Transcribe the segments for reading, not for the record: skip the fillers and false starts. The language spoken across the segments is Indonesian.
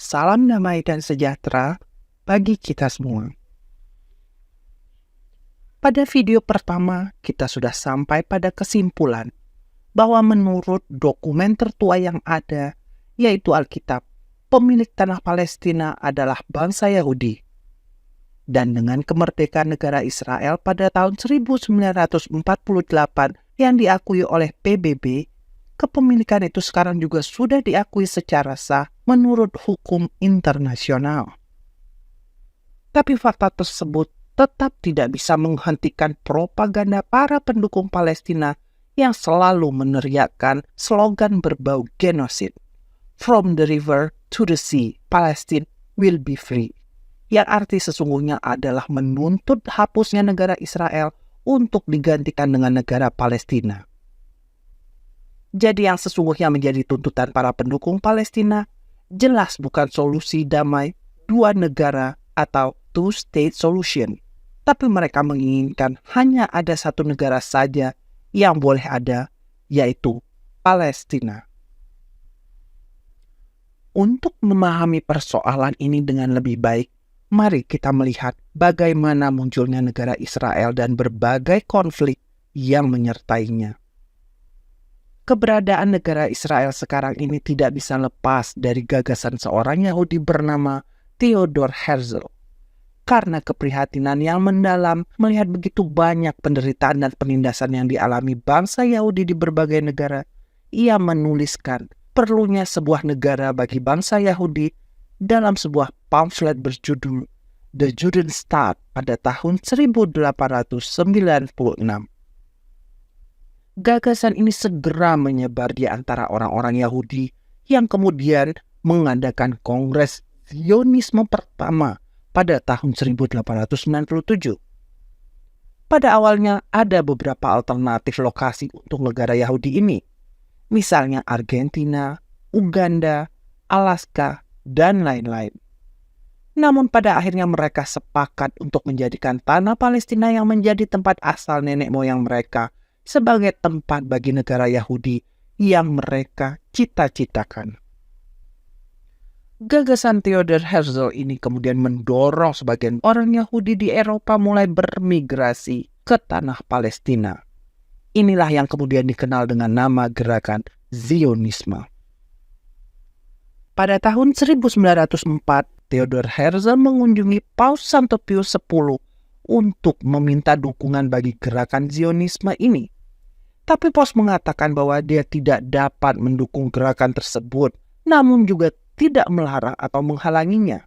Salam damai dan sejahtera bagi kita semua. Pada video pertama, kita sudah sampai pada kesimpulan bahwa menurut dokumen tertua yang ada, yaitu Alkitab, pemilik tanah Palestina adalah bangsa Yahudi. Dan dengan kemerdekaan negara Israel pada tahun 1948 yang diakui oleh PBB, kepemilikan itu sekarang juga sudah diakui secara sah menurut hukum internasional. Tapi fakta tersebut tetap tidak bisa menghentikan propaganda para pendukung Palestina yang selalu meneriakkan slogan berbau genosid. From the river to the sea, Palestine will be free. Yang arti sesungguhnya adalah menuntut hapusnya negara Israel untuk digantikan dengan negara Palestina. Jadi yang sesungguhnya menjadi tuntutan para pendukung Palestina jelas bukan solusi damai dua negara atau two-state solution. Tapi mereka menginginkan hanya ada satu negara saja yang boleh ada, yaitu Palestina. Untuk memahami persoalan ini dengan lebih baik, mari kita melihat bagaimana munculnya negara Israel dan berbagai konflik yang menyertainya. Keberadaan negara Israel sekarang ini tidak bisa lepas dari gagasan seorang Yahudi bernama Theodor Herzl. Karena keprihatinan yang mendalam melihat begitu banyak penderitaan dan penindasan yang dialami bangsa Yahudi di berbagai negara, ia menuliskan perlunya sebuah negara bagi bangsa Yahudi dalam sebuah pamflet berjudul The Judenstaat pada tahun 1896. Gagasan ini segera menyebar di antara orang-orang Yahudi yang kemudian mengadakan Kongres Zionisme pertama pada tahun 1897. Pada awalnya ada beberapa alternatif lokasi untuk negara Yahudi ini, misalnya Argentina, Uganda, Alaska, dan lain-lain. Namun pada akhirnya mereka sepakat untuk menjadikan tanah Palestina yang menjadi tempat asal nenek moyang mereka sebagai tempat bagi negara Yahudi yang mereka cita-citakan. Gagasan Theodor Herzl ini kemudian mendorong sebagian orang Yahudi di Eropa mulai bermigrasi ke tanah Palestina. Inilah yang kemudian dikenal dengan nama gerakan Zionisme. Pada tahun 1904, Theodor Herzl mengunjungi Paus Santo Pius X untuk meminta dukungan bagi gerakan Zionisme ini. Tapi Paus mengatakan bahwa dia tidak dapat mendukung gerakan tersebut, namun juga tidak melarang atau menghalanginya.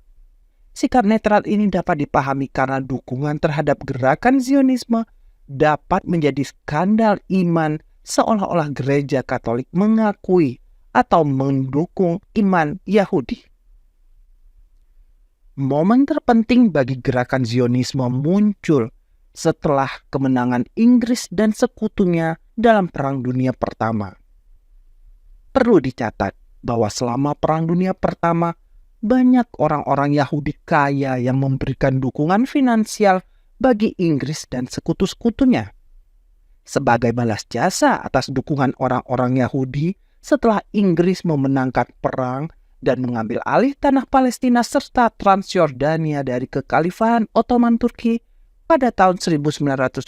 Sikap netral ini dapat dipahami karena dukungan terhadap gerakan Zionisme dapat menjadi skandal iman seolah-olah gereja Katolik mengakui atau mendukung iman Yahudi. Momen terpenting bagi gerakan Zionisme muncul setelah kemenangan Inggris dan sekutunya dalam Perang Dunia Pertama. Perlu dicatat bahwa selama Perang Dunia Pertama, banyak orang-orang Yahudi kaya yang memberikan dukungan finansial bagi Inggris dan sekutu-sekutunya. Sebagai balas jasa atas dukungan orang-orang Yahudi setelah Inggris memenangkan perang dan mengambil alih tanah Palestina serta Transjordania dari kekhalifahan Ottoman Turki pada tahun 1917,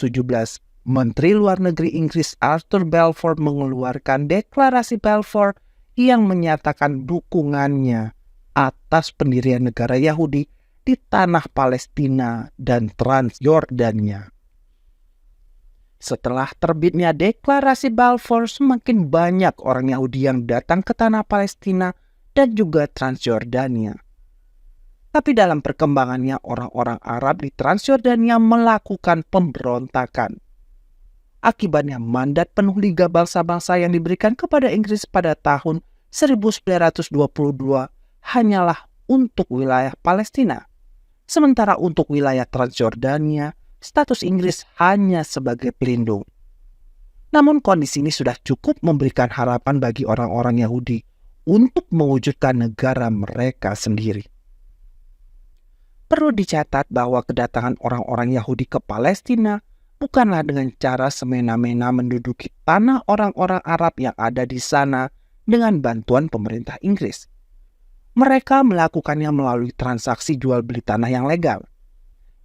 Menteri Luar Negeri Inggris Arthur Balfour mengeluarkan Deklarasi Balfour yang menyatakan dukungannya atas pendirian negara Yahudi di tanah Palestina dan Transjordania. Setelah terbitnya Deklarasi Balfour, semakin banyak orang Yahudi yang datang ke tanah Palestina dan juga Transjordania. Tapi dalam perkembangannya, orang-orang Arab di Transjordania melakukan pemberontakan. Akibatnya mandat penuh Liga Bangsa-Bangsa yang diberikan kepada Inggris pada tahun 1922 hanyalah untuk wilayah Palestina. Sementara untuk wilayah Transjordania, status Inggris hanya sebagai pelindung. Namun kondisi ini sudah cukup memberikan harapan bagi orang-orang Yahudi untuk mewujudkan negara mereka sendiri. Perlu dicatat bahwa kedatangan orang-orang Yahudi ke Palestina bukanlah dengan cara semena-mena menduduki tanah orang-orang Arab yang ada di sana dengan bantuan pemerintah Inggris. Mereka melakukannya melalui transaksi jual beli tanah yang legal.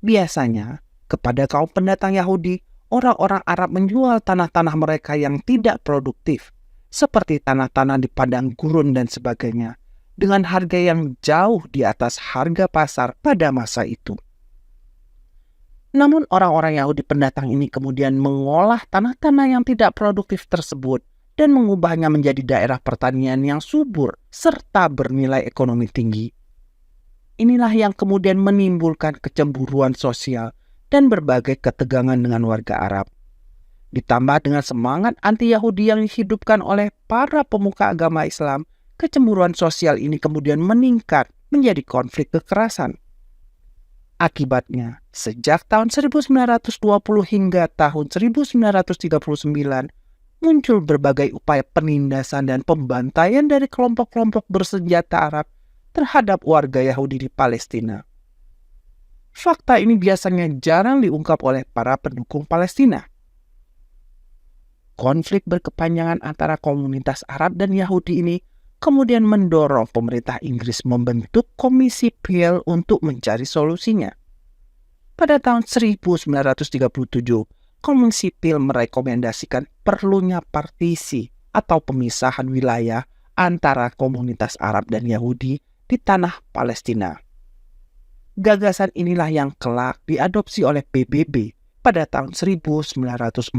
Biasanya, kepada kaum pendatang Yahudi, orang-orang Arab menjual tanah-tanah mereka yang tidak produktif, seperti tanah-tanah di padang gurun dan sebagainya, dengan harga yang jauh di atas harga pasar pada masa itu. Namun orang-orang Yahudi pendatang ini kemudian mengolah tanah-tanah yang tidak produktif tersebut dan mengubahnya menjadi daerah pertanian yang subur serta bernilai ekonomi tinggi. Inilah yang kemudian menimbulkan kecemburuan sosial dan berbagai ketegangan dengan warga Arab. Ditambah dengan semangat anti-Yahudi yang dihidupkan oleh para pemuka agama Islam, kecemburuan sosial ini kemudian meningkat menjadi konflik kekerasan. Akibatnya, sejak tahun 1920 hingga tahun 1939, muncul berbagai upaya penindasan dan pembantaian dari kelompok-kelompok bersenjata Arab terhadap warga Yahudi di Palestina. Fakta ini biasanya jarang diungkap oleh para pendukung Palestina. Konflik berkepanjangan antara komunitas Arab dan Yahudi ini kemudian mendorong pemerintah Inggris membentuk Komisi Peel untuk mencari solusinya. Pada tahun 1937, Komisi Peel merekomendasikan perlunya partisi atau pemisahan wilayah antara komunitas Arab dan Yahudi di tanah Palestina. Gagasan inilah yang kelak diadopsi oleh PBB pada tahun 1947.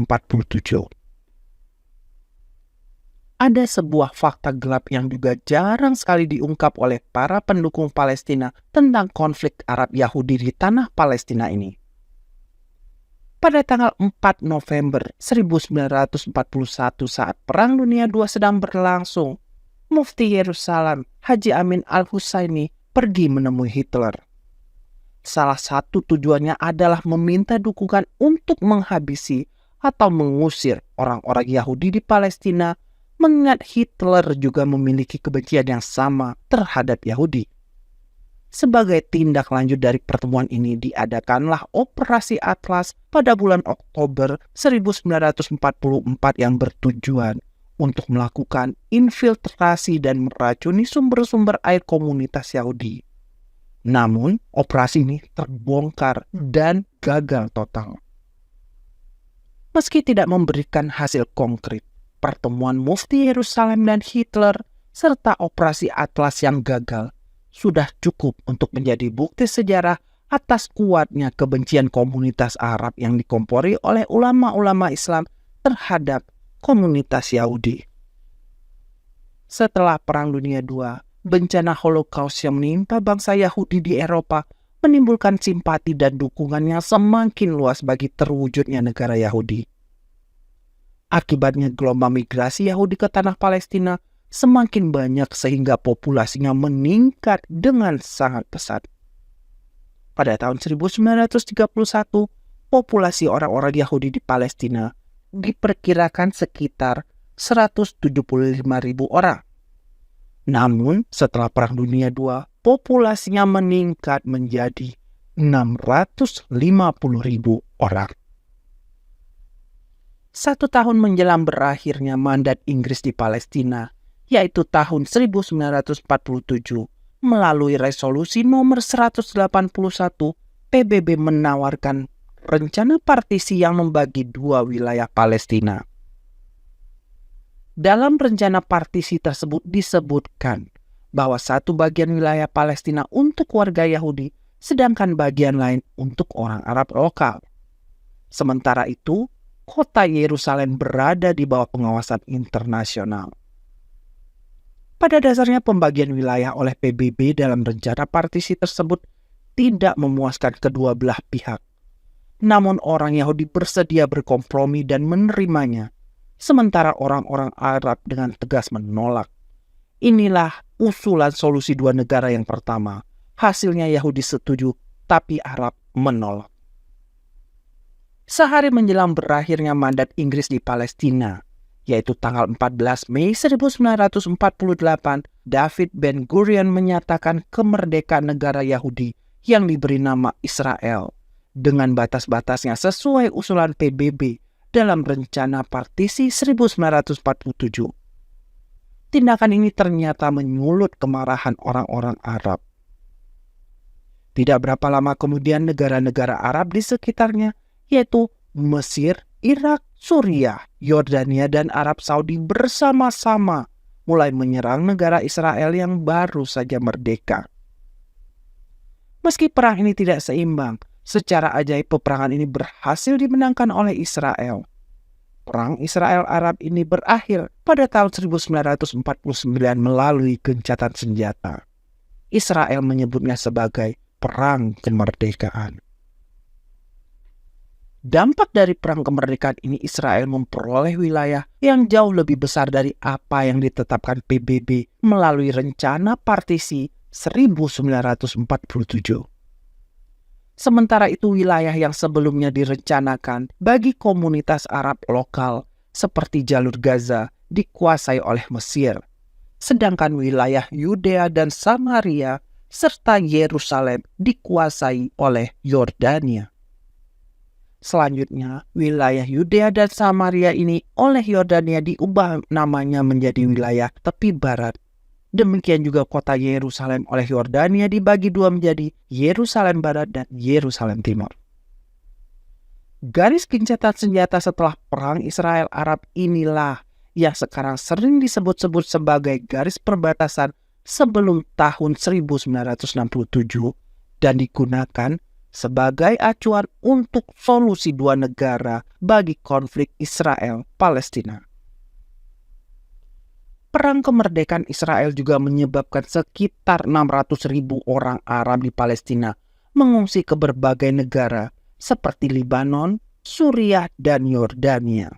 Ada sebuah fakta gelap yang juga jarang sekali diungkap oleh para pendukung Palestina tentang konflik Arab Yahudi di tanah Palestina ini. Pada tanggal 4 November 1941 saat Perang Dunia II sedang berlangsung, Mufti Yerusalem Haji Amin Al-Husaini pergi menemui Hitler. Salah satu tujuannya adalah meminta dukungan untuk menghabisi atau mengusir orang-orang Yahudi di Palestina, mengingat Hitler juga memiliki kebencian yang sama terhadap Yahudi. Sebagai tindak lanjut dari pertemuan ini diadakanlah Operasi Atlas pada bulan Oktober 1944 yang bertujuan untuk melakukan infiltrasi dan meracuni sumber-sumber air komunitas Yahudi. Namun, operasi ini terbongkar dan gagal total. Meski tidak memberikan hasil konkret, pertemuan Mufti Yerusalem dan Hitler serta Operasi Atlas yang gagal sudah cukup untuk menjadi bukti sejarah atas kuatnya kebencian komunitas Arab yang dikompori oleh ulama-ulama Islam terhadap komunitas Yahudi. Setelah Perang Dunia II, bencana Holocaust yang menimpa bangsa Yahudi di Eropa menimbulkan simpati dan dukungan yang semakin luas bagi terwujudnya negara Yahudi. Akibatnya gelombang migrasi Yahudi ke tanah Palestina semakin banyak sehingga populasinya meningkat dengan sangat pesat. Pada tahun 1931, populasi orang-orang Yahudi di Palestina diperkirakan sekitar 175.000 orang. Namun, setelah Perang Dunia II, populasinya meningkat menjadi 650.000 orang. 1 tahun menjelang berakhirnya mandat Inggris di Palestina, yaitu tahun 1947, melalui resolusi nomor 181, PBB menawarkan rencana partisi yang membagi 2 wilayah Palestina. Dalam rencana partisi tersebut disebutkan bahwa satu bagian wilayah Palestina untuk warga Yahudi, sedangkan bagian lain untuk orang Arab lokal. Sementara itu, kota Yerusalem berada di bawah pengawasan internasional. Pada dasarnya pembagian wilayah oleh PBB dalam rencana partisi tersebut tidak memuaskan kedua belah pihak. Namun orang Yahudi bersedia berkompromi dan menerimanya, sementara orang-orang Arab dengan tegas menolak. Inilah usulan solusi 2 negara yang pertama. Hasilnya Yahudi setuju, tapi Arab menolak. Sehari menjelang berakhirnya mandat Inggris di Palestina, yaitu tanggal 14 Mei 1948, David Ben-Gurion menyatakan kemerdekaan negara Yahudi yang diberi nama Israel dengan batas-batasnya sesuai usulan PBB dalam rencana partisi 1947. Tindakan ini ternyata menyulut kemarahan orang-orang Arab. Tidak berapa lama kemudian negara-negara Arab di sekitarnya, yaitu Mesir, Irak, Suriah, Yordania, dan Arab Saudi bersama-sama mulai menyerang negara Israel yang baru saja merdeka. Meski perang ini tidak seimbang, secara ajaib peperangan ini berhasil dimenangkan oleh Israel. Perang Israel-Arab ini berakhir pada tahun 1949 melalui gencatan senjata. Israel menyebutnya sebagai Perang Kemerdekaan. Dampak dari perang kemerdekaan ini, Israel memperoleh wilayah yang jauh lebih besar dari apa yang ditetapkan PBB melalui rencana partisi 1947. Sementara itu wilayah yang sebelumnya direncanakan bagi komunitas Arab lokal seperti jalur Gaza dikuasai oleh Mesir, sedangkan wilayah Yudea dan Samaria serta Yerusalem dikuasai oleh Yordania. Selanjutnya, wilayah Yudea dan Samaria ini oleh Yordania diubah namanya menjadi wilayah tepi barat. Demikian juga kota Yerusalem oleh Yordania dibagi dua menjadi Yerusalem Barat dan Yerusalem Timur. Garis gencatan senjata setelah perang Israel-Arab inilah yang sekarang sering disebut-sebut sebagai garis perbatasan sebelum tahun 1967 dan digunakan sebagai acuan untuk solusi dua negara bagi konflik Israel-Palestina. Perang kemerdekaan Israel juga menyebabkan sekitar 600.000 orang Arab di Palestina mengungsi ke berbagai negara seperti Lebanon, Suriah, dan Yordania.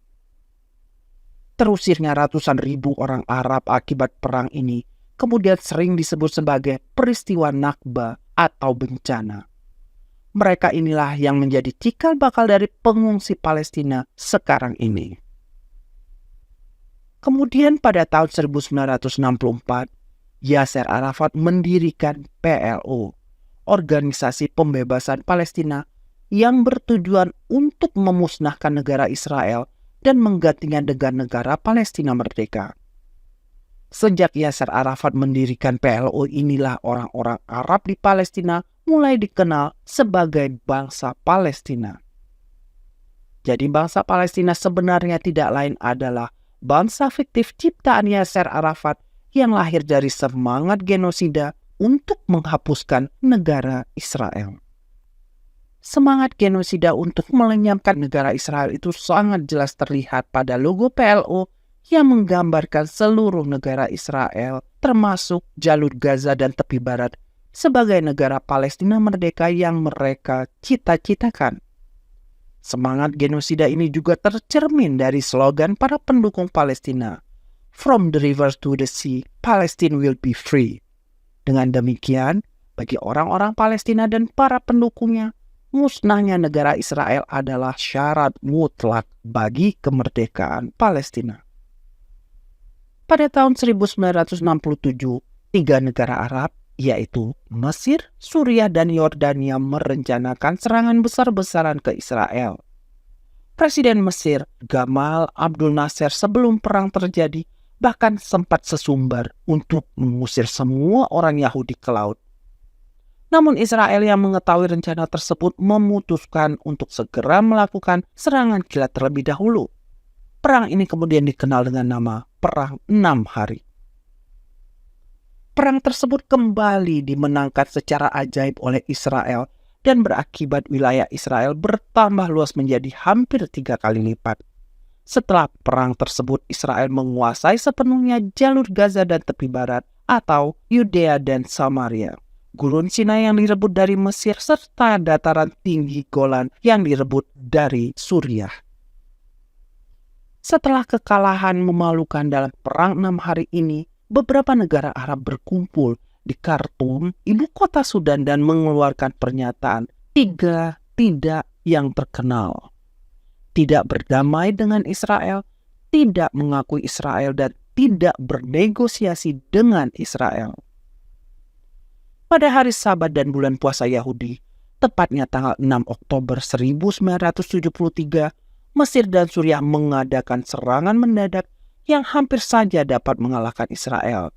Terusirnya ratusan ribu orang Arab akibat perang ini kemudian sering disebut sebagai peristiwa Nakba atau bencana. Mereka inilah yang menjadi cikal bakal dari pengungsi Palestina sekarang ini. Kemudian pada tahun 1964, Yasser Arafat mendirikan PLO, Organisasi Pembebasan Palestina, yang bertujuan untuk memusnahkan negara Israel dan menggantinya dengan negara Palestina merdeka. Sejak Yasser Arafat mendirikan PLO inilah orang-orang Arab di Palestina mulai dikenal sebagai bangsa Palestina. Jadi bangsa Palestina sebenarnya tidak lain adalah bangsa fiktif ciptaan Yasser Arafat yang lahir dari semangat genosida untuk menghapuskan negara Israel. Semangat genosida untuk melenyapkan negara Israel itu sangat jelas terlihat pada logo PLO yang menggambarkan seluruh negara Israel, termasuk jalur Gaza dan tepi barat, sebagai negara Palestina merdeka yang mereka cita-citakan. Semangat genosida ini juga tercermin dari slogan para pendukung Palestina, "From the river to the sea, Palestine will be free." Dengan demikian, bagi orang-orang Palestina dan para pendukungnya, musnahnya negara Israel adalah syarat mutlak bagi kemerdekaan Palestina. Pada tahun 1967, 3 negara Arab, yaitu Mesir, Suriah, dan Yordania merencanakan serangan besar-besaran ke Israel. Presiden Mesir, Gamal Abdul Nasser, sebelum perang terjadi, bahkan sempat sesumbar untuk mengusir semua orang Yahudi ke laut. Namun Israel yang mengetahui rencana tersebut memutuskan untuk segera melakukan serangan kilat terlebih dahulu. Perang ini kemudian dikenal dengan nama Perang 6 Hari. Perang tersebut kembali dimenangkan secara ajaib oleh Israel dan berakibat wilayah Israel bertambah luas menjadi hampir 3 kali lipat. Setelah perang tersebut, Israel menguasai sepenuhnya jalur Gaza dan tepi barat atau Yudea dan Samaria, Gurun Sinai yang direbut dari Mesir, serta dataran tinggi Golan yang direbut dari Suriah. Setelah kekalahan memalukan dalam Perang 6 Hari ini, beberapa negara Arab berkumpul di Khartoum, ibu kota Sudan, dan mengeluarkan pernyataan 3 tidak yang terkenal. Tidak berdamai dengan Israel, tidak mengakui Israel, dan tidak bernegosiasi dengan Israel. Pada hari Sabat dan bulan puasa Yahudi, tepatnya tanggal 6 Oktober 1973, Mesir dan Suriah mengadakan serangan mendadak yang hampir saja dapat mengalahkan Israel.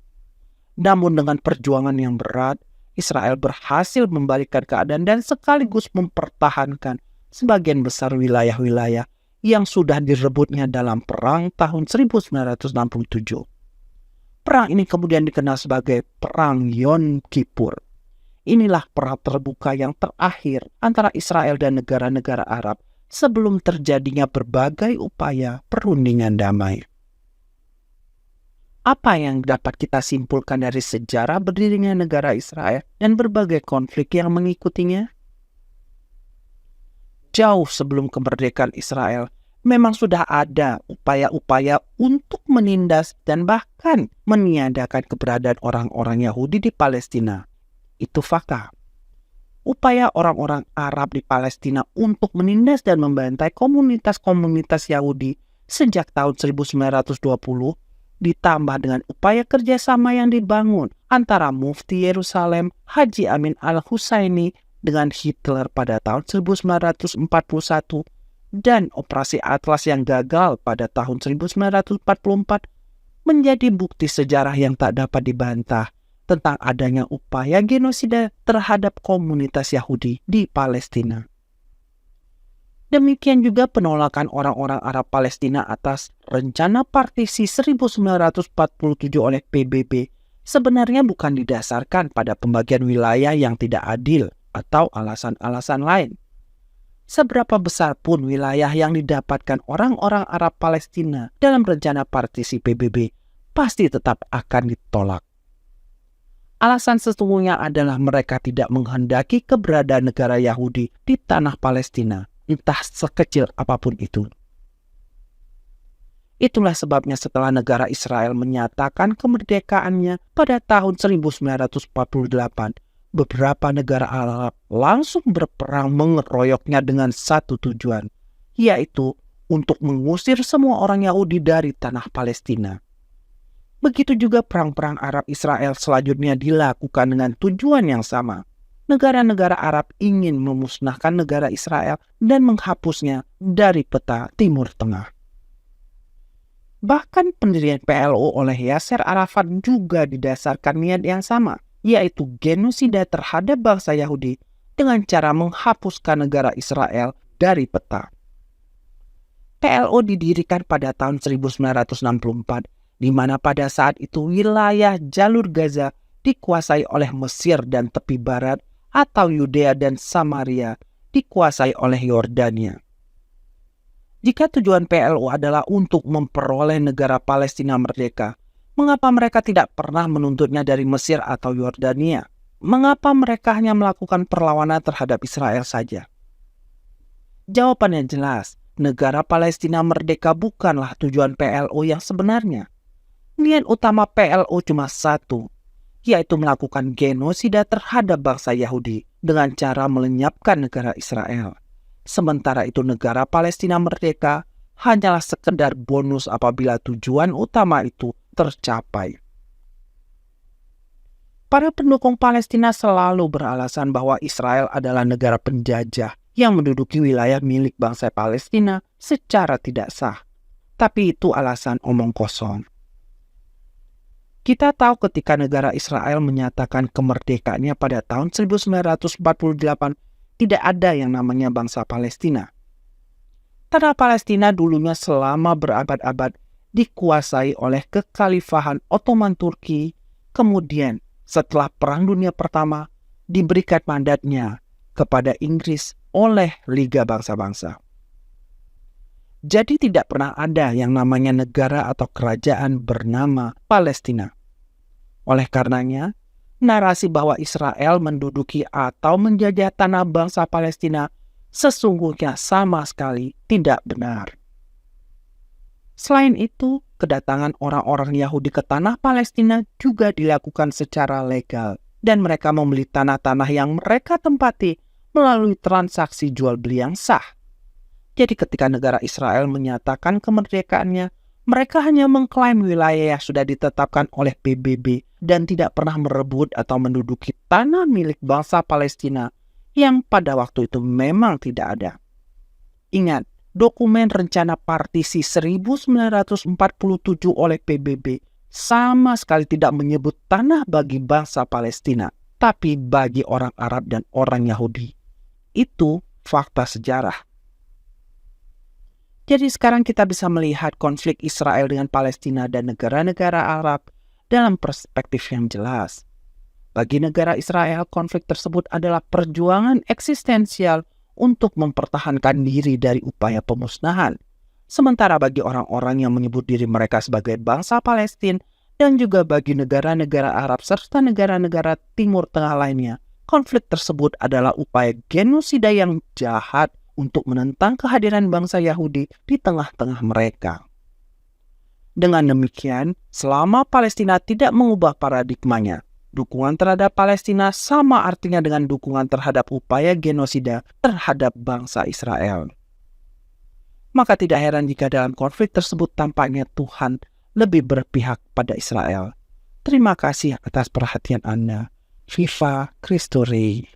Namun dengan perjuangan yang berat, Israel berhasil membalikkan keadaan dan sekaligus mempertahankan sebagian besar wilayah-wilayah yang sudah direbutnya dalam Perang tahun 1967. Perang ini kemudian dikenal sebagai Perang Yom Kippur. Inilah perang terbuka yang terakhir antara Israel dan negara-negara Arab sebelum terjadinya berbagai upaya perundingan damai. Apa yang dapat kita simpulkan dari sejarah berdirinya negara Israel dan berbagai konflik yang mengikutinya? Jauh sebelum kemerdekaan Israel, memang sudah ada upaya-upaya untuk menindas dan bahkan meniadakan keberadaan orang-orang Yahudi di Palestina. Itu fakta. Upaya orang-orang Arab di Palestina untuk menindas dan membantai komunitas-komunitas Yahudi sejak tahun 1920 ditambah dengan upaya kerjasama yang dibangun antara Mufti Yerusalem Haji Amin al-Husaini dengan Hitler pada tahun 1941 dan Operasi Atlas yang gagal pada tahun 1944 menjadi bukti sejarah yang tak dapat dibantah tentang adanya upaya genosida terhadap komunitas Yahudi di Palestina. Demikian juga penolakan orang-orang Arab Palestina atas rencana partisi 1947 oleh PBB sebenarnya bukan didasarkan pada pembagian wilayah yang tidak adil atau alasan-alasan lain. Seberapa besar pun wilayah yang didapatkan orang-orang Arab Palestina dalam rencana partisi PBB pasti tetap akan ditolak. Alasan sesungguhnya adalah mereka tidak menghendaki keberadaan negara Yahudi di tanah Palestina, entah sekecil apapun itu. Itulah sebabnya setelah negara Israel menyatakan kemerdekaannya pada tahun 1948, beberapa negara Arab langsung berperang mengeroyoknya dengan satu tujuan, yaitu untuk mengusir semua orang Yahudi dari tanah Palestina. Begitu juga perang-perang Arab Israel selanjutnya dilakukan dengan tujuan yang sama. Negara-negara Arab ingin memusnahkan negara Israel dan menghapusnya dari peta Timur Tengah. Bahkan pendirian PLO oleh Yasser Arafat juga didasarkan niat yang sama, yaitu genosida terhadap bangsa Yahudi dengan cara menghapuskan negara Israel dari peta. PLO didirikan pada tahun 1964, di mana pada saat itu wilayah jalur Gaza dikuasai oleh Mesir dan tepi barat atau Yudea dan Samaria dikuasai oleh Yordania. Jika tujuan PLO adalah untuk memperoleh negara Palestina merdeka, mengapa mereka tidak pernah menuntutnya dari Mesir atau Yordania? Mengapa mereka hanya melakukan perlawanan terhadap Israel saja? Jawabannya jelas, negara Palestina merdeka bukanlah tujuan PLO yang sebenarnya. Niat utama PLO cuma satu, yaitu melakukan genosida terhadap bangsa Yahudi dengan cara melenyapkan negara Israel. Sementara itu negara Palestina merdeka hanyalah sekedar bonus apabila tujuan utama itu tercapai. Para pendukung Palestina selalu beralasan bahwa Israel adalah negara penjajah yang menduduki wilayah milik bangsa Palestina secara tidak sah. Tapi itu alasan omong kosong. Kita tahu ketika negara Israel menyatakan kemerdekaannya pada tahun 1948, tidak ada yang namanya bangsa Palestina. Tanah Palestina dulunya selama berabad-abad dikuasai oleh kekhalifahan Ottoman Turki, kemudian setelah Perang Dunia Pertama diberikan mandatnya kepada Inggris oleh Liga Bangsa-Bangsa. Jadi tidak pernah ada yang namanya negara atau kerajaan bernama Palestina. Oleh karenanya, narasi bahwa Israel menduduki atau menjajah tanah bangsa Palestina sesungguhnya sama sekali tidak benar. Selain itu, kedatangan orang-orang Yahudi ke tanah Palestina juga dilakukan secara legal dan mereka membeli tanah-tanah yang mereka tempati melalui transaksi jual beli yang sah. Jadi ketika negara Israel menyatakan kemerdekaannya, mereka hanya mengklaim wilayah yang sudah ditetapkan oleh PBB dan tidak pernah merebut atau menduduki tanah milik bangsa Palestina yang pada waktu itu memang tidak ada. Ingat, dokumen rencana partisi 1947 oleh PBB sama sekali tidak menyebut tanah bagi bangsa Palestina, tapi bagi orang Arab dan orang Yahudi. Itu fakta sejarah. Jadi sekarang kita bisa melihat konflik Israel dengan Palestina dan negara-negara Arab dalam perspektif yang jelas. Bagi negara Israel, konflik tersebut adalah perjuangan eksistensial untuk mempertahankan diri dari upaya pemusnahan. Sementara bagi orang-orang yang menyebut diri mereka sebagai bangsa Palestina dan juga bagi negara-negara Arab serta negara-negara Timur Tengah lainnya, konflik tersebut adalah upaya genosida yang jahat untuk menentang kehadiran bangsa Yahudi di tengah-tengah mereka. Dengan demikian, selama Palestina tidak mengubah paradigmanya, dukungan terhadap Palestina sama artinya dengan dukungan terhadap upaya genosida terhadap bangsa Israel. Maka tidak heran jika dalam konflik tersebut tampaknya Tuhan lebih berpihak pada Israel. Terima kasih atas perhatian Anda. Viva Christus Rey.